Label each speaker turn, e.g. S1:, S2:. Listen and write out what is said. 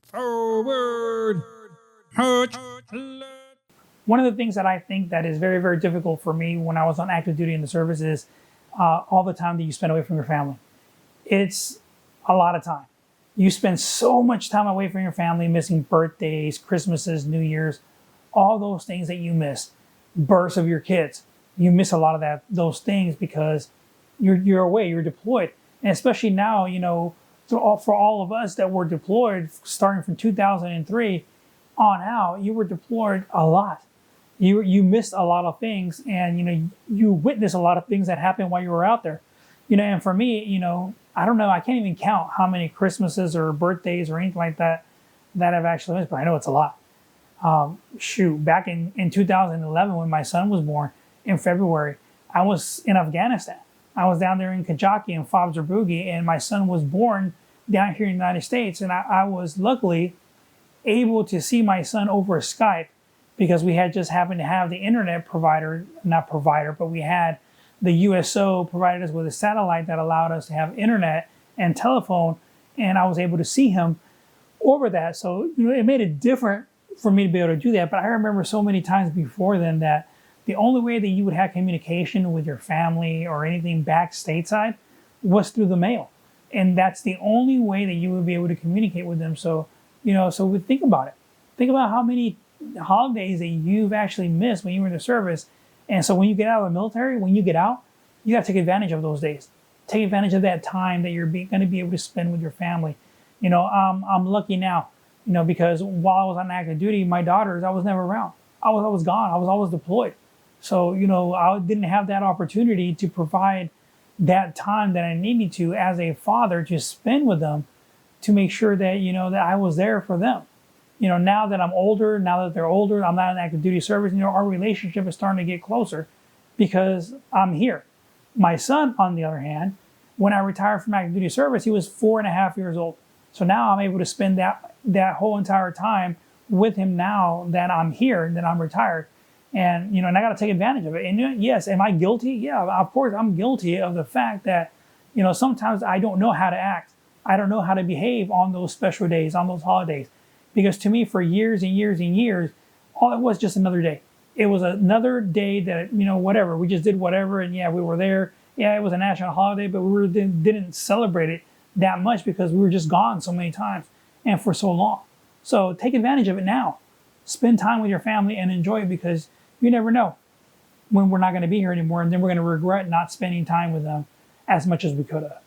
S1: Forward. Hut.
S2: One of the things that I think that is very, very difficult for me when I was on active duty in the service is all the time that you spend away from your family. It's a lot of time. You spend so much time away from your family, missing birthdays, Christmases, New Year's, all those things that you miss, births of your kids. You miss a lot of those things because you're away, you're deployed, and especially now, for all of us that were deployed, starting from 2003 on out, you were deployed a lot. You missed a lot of things, and you witnessed a lot of things that happened while you were out there. And for me, I don't know, I can't even count how many Christmases or birthdays or anything like that I've actually missed, but I know it's a lot. Back in 2011 when my son was born in February, I was in Afghanistan. I was down there in Kajaki and Fobs or Boogie, and my son was born down here in the United States, and I was luckily able to see my son over Skype because we had just happened to have the internet provider, not provider, but we had the USO provided us with a satellite that allowed us to have internet and telephone, and I was able to see him over that. So it made it different for me to be able to do that. But I remember so many times before then that the only way that you would have communication with your family or anything back stateside was through the mail. And that's the only way that you would be able to communicate with them. So, so we think about it. Think about how many holidays that you've actually missed when you were in the service. And so when you get out of the military, when you get out, you got to take advantage of those days. Take advantage of that time that you're going to be able to spend with your family. I'm lucky now, because while I was on active duty, my daughters, I was never around. I was always gone. I was always deployed. So, I didn't have that opportunity to provide that time that I needed to as a father to spend with them to make sure that, that I was there for them. Now that I'm older, now that they're older, I'm not in active duty service, our relationship is starting to get closer because I'm here. My son, on the other hand, when I retired from active duty service, he was 4.5 years old. So now I'm able to spend that whole entire time with him now that I'm here and that I'm retired. And, and I got to take advantage of it. And yes, am I guilty? Yeah, of course I'm guilty of the fact that, sometimes I don't know how to act. I don't know how to behave on those special days, on those holidays. Because to me, for years and years and years, all it was just another day. It was another day that, whatever, we just did whatever. And yeah, we were there. Yeah, it was a national holiday, but didn't celebrate it that much because we were just gone so many times and for so long. So take advantage of it now. Spend time with your family and enjoy it because you never know when we're not going to be here anymore. And then we're going to regret not spending time with them as much as we could have.